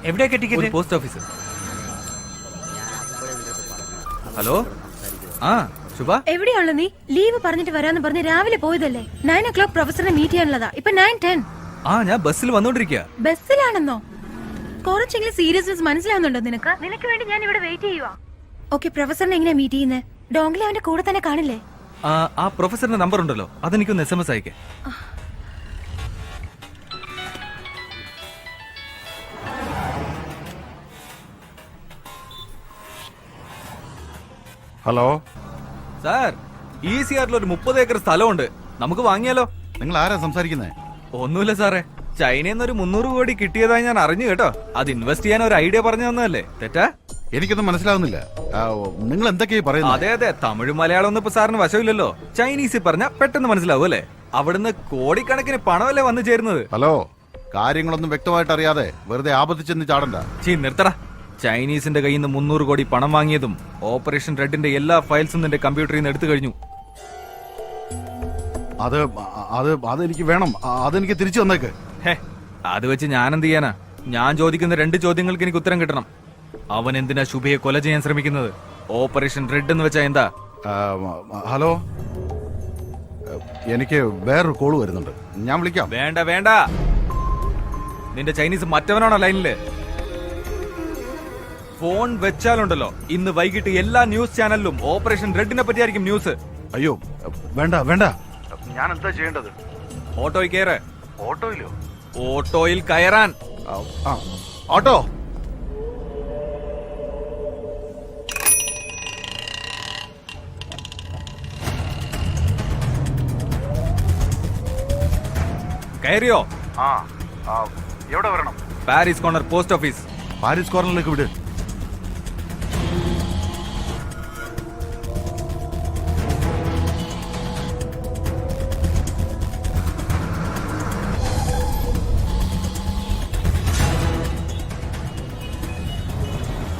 എവിടെയൊക്കെ ticket? Post office. Hello, ആ ശുഭ, എവിടെയാണല്ലോ നീ? ലീവ് പറഞ്ഞിട്ട് വരാന്ന് പറഞ്ഞ് രാവിലെ പോയതല്ലേ? 9 o'clock പ്രൊഫസറിനെ മീറ്റ് ചെയ്യാനുള്ളതാ. ഇപ്പൊ 9:10. ആ ഞാൻ ബസ്സിൽ വന്നോണ്ടിരിക്കുക. ബസ്സിലാണെന്നോ? കുറച്ചെങ്കിലും സീരിയസ്നെസ് മനസ്സിലാവുന്നുണ്ടോ നിനക്ക്? നിനക്ക് വേണ്ടി ഞാൻ ഇവിടെ വെയിറ്റ് ചെയ്യുവാ. ഓക്കെ, പ്രൊഫസറിനെ എങ്ങനെയാ മീറ്റ് ചെയ്യുന്നത്? ഡോംഗ്ലി അവന്റെ കൂടെ തന്നെ കാണില്ലേ? ആ പ്രൊഫസറിന്റെ നമ്പർ ഉണ്ടല്ലോ, അതെനിക്കൊന്ന് SMS അയക്കേ. ഹലോ സാർ, ECRൽ ഒരു 30 ഏക്കർ സ്ഥലമുണ്ട്, നമുക്ക് വാങ്ങിയാലോ? നിങ്ങൾ ആരാ സംസാരിക്കുന്നേ? ഒന്നുമില്ല സാറേ, ചൈനയിൽ നിന്ന് ഒരു 300 കോടി കിട്ടിയതായി ഞാൻ അറിഞ്ഞു കേട്ടോ. അത് ഇൻവെസ്റ്റ് ചെയ്യാൻ ഒരു ഐഡിയ പറഞ്ഞു തന്നതല്ലേ? തെറ്റാ? എനിക്കൊന്നും മനസ്സിലാവുന്നില്ല. നിങ്ങൾ എന്തൊക്കെയാ പറയുന്നത്? അതെ അതെ, തമിഴ് മലയാളം ഒന്നും ഇപ്പൊ സാറിന് വശമില്ലല്ലോ. ചൈനീസിൽ പറഞ്ഞ പെട്ടെന്ന് മനസ്സിലാവും അല്ലേ? അവിടുന്ന് കോടിക്കണക്കിന് പണമല്ലേ വന്നു ചേരുന്നത്. ഹലോ, കാര്യങ്ങളൊന്നും വ്യക്തമായിട്ട് അറിയാതെ വെറുതെ ആപത്തിച്ചെന്ന് ചാടണ്ട. നിർത്തടാ. ചൈനീസിന്റെ കയ്യിൽ നിന്ന് 300 കോടി പണം വാങ്ങിയതും ഓപ്പറേഷൻ റെഡിന്റെ എല്ലാ ഫയൽസും നിന്റെ കമ്പ്യൂട്ടറിൽ നിന്ന് എടുത്തു കഴിഞ്ഞു. അതെനിക്ക് വേണം. അതെനിക്ക് തിരിച്ചു തന്നേക്ക്. അത് വെച്ച് ഞാൻ എന്ത് ചെയ്യാനാ? ഞാൻ ചോദിക്കുന്ന 2 ചോദ്യങ്ങൾക്ക് എനിക്ക് ഉത്തരം കിട്ടണം. അവൻ എന്തിനാ ശുഭയെ കൊല ചെയ്യാൻ ശ്രമിക്കുന്നത്? ഓപ്പറേഷൻ റെഡ് എന്ന് വെച്ചാ എന്താ? ഹലോ, എനിക്ക് വേറൊരു കോള് വരുന്നുണ്ട്, ഞാൻ വിളിക്കാം. വേണ്ട വേണ്ട, നിന്റെ ചൈനീസ് മറ്റവനാണോ ലൈനില്? ഫോൺ വെച്ചാലുണ്ടല്ലോ, ഇന്ന് വൈകിട്ട് എല്ലാ ന്യൂസ് ചാനലിലും ഓപ്പറേഷൻ റെഡിനെ പറ്റിയായിരിക്കും ന്യൂസ്. അയ്യോ വേണ്ട വേണ്ട, ഞാൻ എന്താ ചെയ്യേണ്ടത്? ഓട്ടോയിൽ കയറ്. ഓട്ടോയിലോ? ഓട്ടോയിൽ കയറാൻ. ഓട്ടോ. കയറിയോ? എവിടെ വരണം? Parry's corner post office. പാരീസ് കോർണറിലേക്ക് വിട്.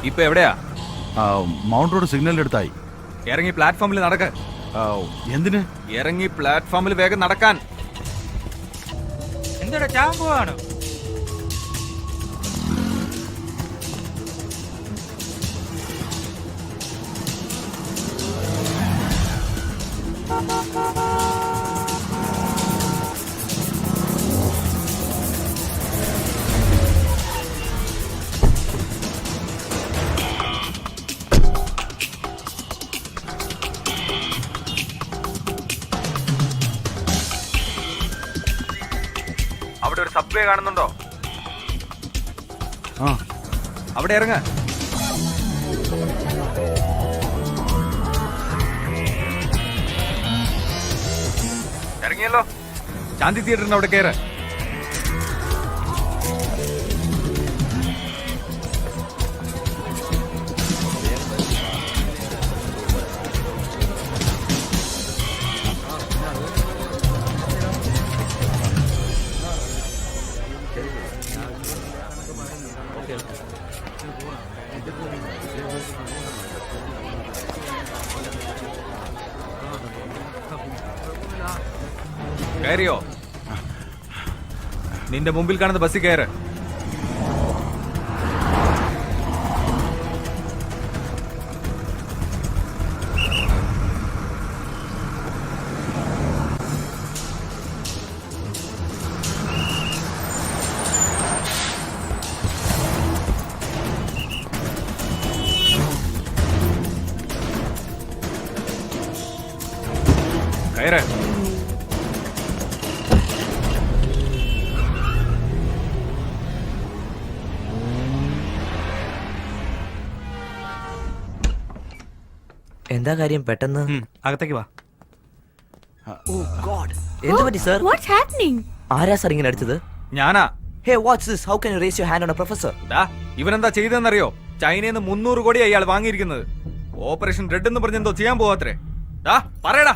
ഇപ്പൊ എവിടെയാ? മൗണ്ട് റോഡ് സിഗ്നലിന്റെ അടുത്തായി. ഇറങ്ങി പ്ലാറ്റ്ഫോമിൽ നടക്ക. എന്തിന്? ഇറങ്ങി പ്ലാറ്റ്ഫോമിൽ വേഗം നടക്കാൻ. എന്താ ചാവാൻ പോവാണോ? അവിടെ ഒരു സബ്വേ കാണുന്നുണ്ടോ? അവിടെ ഇറങ്ങ. ഇറങ്ങിയല്ലോ. ശാന്തി തിയേറ്ററിന് അവിടെ കയറ. കയറിയോ? നിന്റെ മുമ്പിൽ കാണുന്ന ബസ്സിൽ കയറ്. കയറ്. എന്താ കാര്യം പെട്ടെന്ന്? അകത്തേക്ക് വാ. എന്ത് പറ്റി സർ? What's happening? ആരാ സർ ഇങ്ങനെ അടിച്ചത്? ഞാനാ. Hey, what's this? How can you raise your hand on a professor? ഇവനെന്താ ചെയ്തെന്നറിയോ? ചൈനയിൽ നിന്ന് 300 കോടി അയാൾ വാങ്ങിയിരിക്കുന്നത്. ഓപ്പറേഷൻ റെഡ് എന്ന് പറഞ്ഞെന്തോ ചെയ്യാൻ പോവാത്രേ. പറയടാ.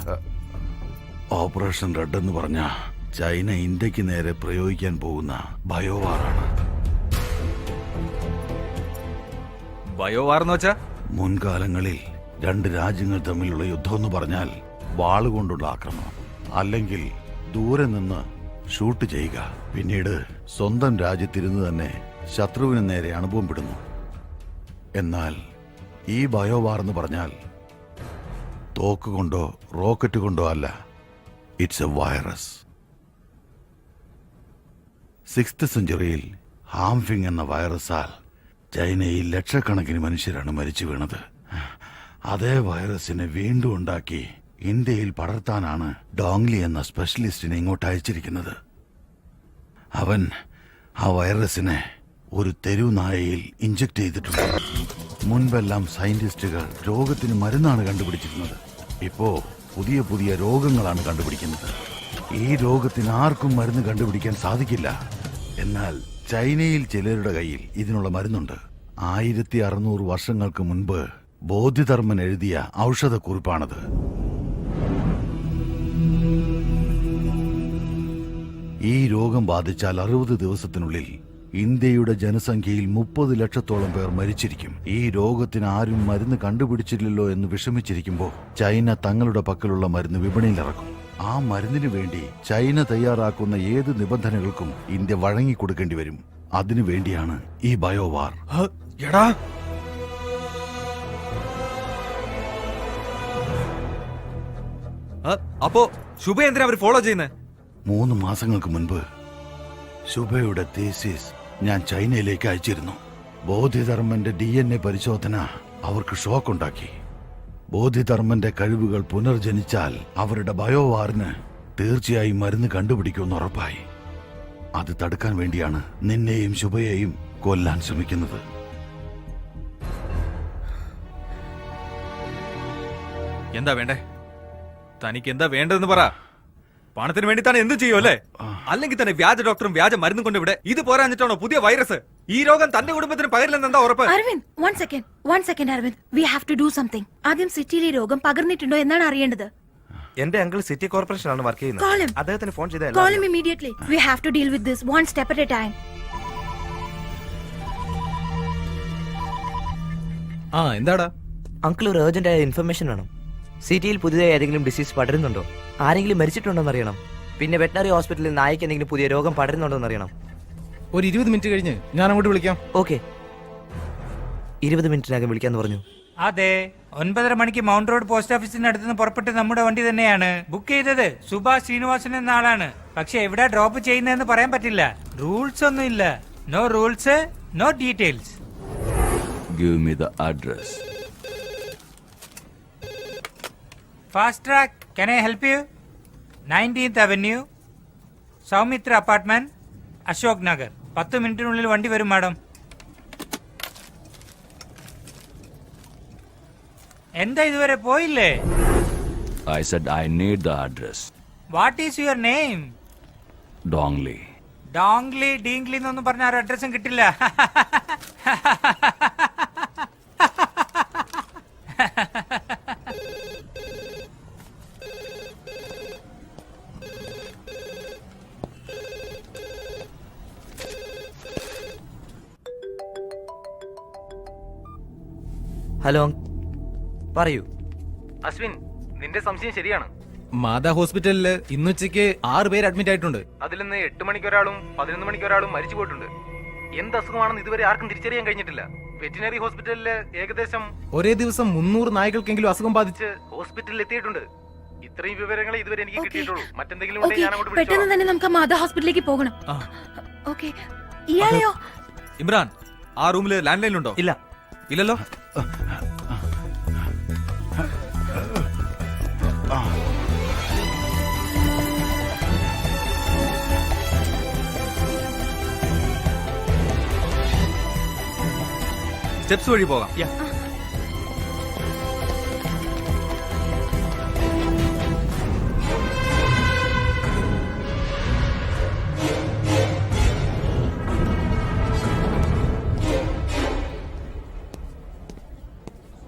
ഓപ്പറേഷൻ റെഡ് എന്ന് പറഞ്ഞ ചൈന ഇന്ത്യക്ക് നേരെ പ്രയോഗിക്കാൻ പോകുന്ന ബയോവാറാണ്. ബയോവാർ എന്ന് വെച്ചാ? മുൻകാലങ്ങളിൽ 2 രാജ്യങ്ങൾ തമ്മിലുള്ള യുദ്ധം എന്ന് പറഞ്ഞാൽ വാളുകൊണ്ടുള്ള ആക്രമണം, അല്ലെങ്കിൽ ദൂരെ നിന്ന് ഷൂട്ട് ചെയ്യുക, പിന്നീട് സ്വന്തം രാജ്യത്തിരുന്ന് തന്നെ ശത്രുവിന് നേരെ അണുബോംബിടുന്നു. എന്നാൽ ഈ ബയോവാർ എന്ന് പറഞ്ഞാൽ തോക്ക് കൊണ്ടോ റോക്കറ്റ് കൊണ്ടോ അല്ല, ഇറ്റ്സ് എ വൈറസ്. 6th സെഞ്ചുറിയിൽ ഹാംഫിങ് എന്ന വൈറസാൽ ചൈനയിൽ ലക്ഷക്കണക്കിന് മനുഷ്യരാണ് മരിച്ചു വീണത്. അതേ വൈറസിനെ വീണ്ടും ഉണ്ടാക്കി ഇന്ത്യയിൽ പടർത്താനാണ് ഡോങ്ലി എന്ന സ്പെഷ്യലിസ്റ്റിനെ ഇങ്ങോട്ട് അയച്ചിരിക്കുന്നത്. അവൻ ആ വൈറസിനെ ഒരു തെരുവുനായയിൽ ഇഞ്ചക്ട് ചെയ്തിട്ടുണ്ട്. മുൻപെല്ലാം സയന്റിസ്റ്റുകൾ രോഗത്തിന് മരുന്നാണ് കണ്ടുപിടിച്ചിരുന്നത്. ഇപ്പോ പുതിയ പുതിയ രോഗങ്ങളാണ് കണ്ടുപിടിക്കുന്നത്. ഈ രോഗത്തിന് ആർക്കും മരുന്ന് കണ്ടുപിടിക്കാൻ സാധിക്കില്ല. എന്നാൽ ചൈനയിൽ ചിലരുടെ കയ്യിൽ ഇതിനുള്ള മരുന്നുണ്ട്. 1600 വർഷങ്ങൾക്ക് മുൻപ് ബോധിധർമ്മൻ എഴുതിയ ഔഷധക്കുറിപ്പാണത്. ഈ രോഗം ബാധിച്ചാൽ 60 ദിവസത്തിനുള്ളിൽ ഇന്ത്യയുടെ ജനസംഖ്യയിൽ 30 ലക്ഷത്തോളം പേർ മരിച്ചിരിക്കും. ഈ രോഗത്തിന് ആരും മരുന്ന് കണ്ടുപിടിച്ചില്ലല്ലോ എന്ന് വിഷമിച്ചിരിക്കുമ്പോൾ ചൈന തങ്ങളുടെ പക്കലുള്ള മരുന്ന് വിപണിയിലിറക്കും. ആ മരുന്നിനു വേണ്ടി ചൈന തയ്യാറാക്കുന്ന ഏത് നിബന്ധനകൾക്കും ഇന്ത്യ വഴങ്ങിക്കൊടുക്കേണ്ടി വരും. അതിനു വേണ്ടിയാണ് ഈ ബയോവാർ. എടാ, അപ്പോ ശുഭ എന്തിനാ അവർ ഫോളോ ചെയ്യുന്നത്? 3 മാസങ്ങൾക്ക് മുൻപ് ശുഭയുടെ തീസിസ് ഞാൻ ചൈനയിലേക്ക് അയച്ചിരുന്നു. ബോധിധർമ്മന്റെ DNA പരിശോധന അവർക്ക് ഷോക്കുണ്ടാക്കി. ബോധിധർമ്മന്റെ കഴിവുകൾ പുനർജനിച്ചാൽ അവരുടെ ബയോവാറിന് തീർച്ചയായും മരുന്ന് കണ്ടുപിടിക്കുമെന്ന് ഉറപ്പായി. അത് തടുക്കാൻ വേണ്ടിയാണ് നിന്നെയും ശുഭയെയും കൊല്ലാൻ ശ്രമിക്കുന്നത്. എന്താ വേണ്ടേ? തനിക്ക് എന്താ വേണ്ടതെന്ന് പറ. പണത്തിന് വേണ്ടി തന്നെ എന്ത് ചെയ്യും അല്ലേ? അല്ലെങ്കിൽ തന്നെ വ്യാജ ഡോക്ടറും വ്യാജ മരുന്നും കൊണ്ട് ഇവിടെ ഇത് പോരാഞ്ഞിട്ടാണോ പുതിയ വൈറസ്? ഈ രോഗം തന്റെ കുടുംബത്തിന് പകരില്ലെന്ന് എന്താ ഉറപ്പ്? Aravind, one second Aravind, we have to do something. ആദ്യം സിറ്റിയിൽ ഈ രോഗം പകർന്നിട്ടുണ്ടോ എന്നാണ് അറിയേണ്ടത്. എന്റെ അങ്കിൾ സിറ്റി കോർപ്പറേഷനാണ് വർക്ക് Call him. ചെയ്യുന്നത്. അദ്ദേഹത്തിന് ഫോൺ Call ചെയ്താൽ him immediately. We have to deal with this one step at a time. എന്താടാ? അങ്കിൾ ഒരു ഏർജന്റ് ആയ ഇൻഫർമേഷൻ വേണം. സിറ്റിയിൽ പുതിയതായി ഏതെങ്കിലും ഡിസീസ് പടരുന്നുണ്ടോ, ആരെങ്കിലും മരിച്ചിട്ടുണ്ടോ എന്നറിയണം. പിന്നെ വെറ്റനറി ഹോസ്പിറ്റലിൽ നായ്ക്ക് എന്തെങ്കിലും പുതിയ രോഗം പടരുന്നുണ്ടോ എന്നറിയണം. ഒരു 20 മിനിറ്റ് കഴിഞ്ഞ് ഞാൻ അങ്ങോട്ട് വിളിക്കാം. ഓക്കെ, 20 മിനിറ്റിനകം വിളിക്കാന്ന് പറഞ്ഞു. അതെ, 9:30 മണിക്ക് മൗണ്ട് റോഡ് പോസ്റ്റ് ഓഫീസിന് അടുത്തുനിന്ന് പുറപ്പെട്ട് നമ്മുടെ വണ്ടി തന്നെയാണ് ബുക്ക് ചെയ്തത്. സുഭാഷ് ശ്രീനിവാസൻ എന്ന ആളാണ്. പക്ഷെ എവിടെ ഡ്രോപ്പ് ചെയ്യുന്നതെന്ന് പറയാൻ പറ്റില്ല. റൂൾസ് ഒന്നും ഇല്ല. No rules, no details. Give me the address. Fast track, can I help you? 19th Avenue, Soumitra apartment, Ashok Nagar. 10 മിനിറ്റിനുള്ളിൽ വണ്ടി വരും മാഡം. എന്താ ഇതുവരെ പോയില്ലേ? I said I need the address. What is your name? Dongli. ഡോങ്ലി ഡീങ്ലി എന്നൊന്നും പറഞ്ഞ ആരും അഡ്രസ്സും കിട്ടില്ല. ഹലോ, പറയൂ. അശ്വിൻ, നിന്റെ സംശയം ശരിയാണ്. മാതാ ഹോസ്പിറ്റലില് ഇന്നുച്ചയ്ക്ക് 6 പേര് അഡ്മിറ്റ് ആയിട്ടുണ്ട്. അതിൽ നിന്ന് 8 മണിക്ക് ഒരാളും 11 മണിക്ക് ഒരാളും മരിച്ചു പോയിട്ടുണ്ട്. എന്ത് അസുഖമാണെന്ന് ഇതുവരെ ആർക്കും തിരിച്ചറിയാൻ കഴിഞ്ഞിട്ടില്ല. വെറ്റിനറി ഹോസ്പിറ്റലില് ഏകദേശം ഒരേ ദിവസം 300 നായ്ക്കൾക്കെങ്കിലും അസുഖം ബാധിച്ച് ഹോസ്പിറ്റലിൽ എത്തിയിട്ടുണ്ട്. ഇത്രയും വിവരങ്ങൾ ഇതുവരെ എനിക്ക് കിട്ടിയിട്ടുള്ളൂ. മറ്റെന്തെങ്കിലും ഉണ്ടെങ്കിൽ ഞാൻ അങ്ങോട്ട് പെട്ടെന്ന് വിളിച്ചോളാം. തന്നെ നമുക്ക് മാതാ ഹോസ്പിറ്റലിലേക്ക് പോകണം. ഓക്കെ, ഇയാളെയോ? ഇമ്രാൻ, ആ റൂമില് ലാൻഡ് ലൈൻ ഉണ്ടോ? ഇല്ല. ഇല്ലല്ലോ. സ്റ്റെപ്സ് വഴി പോകാം.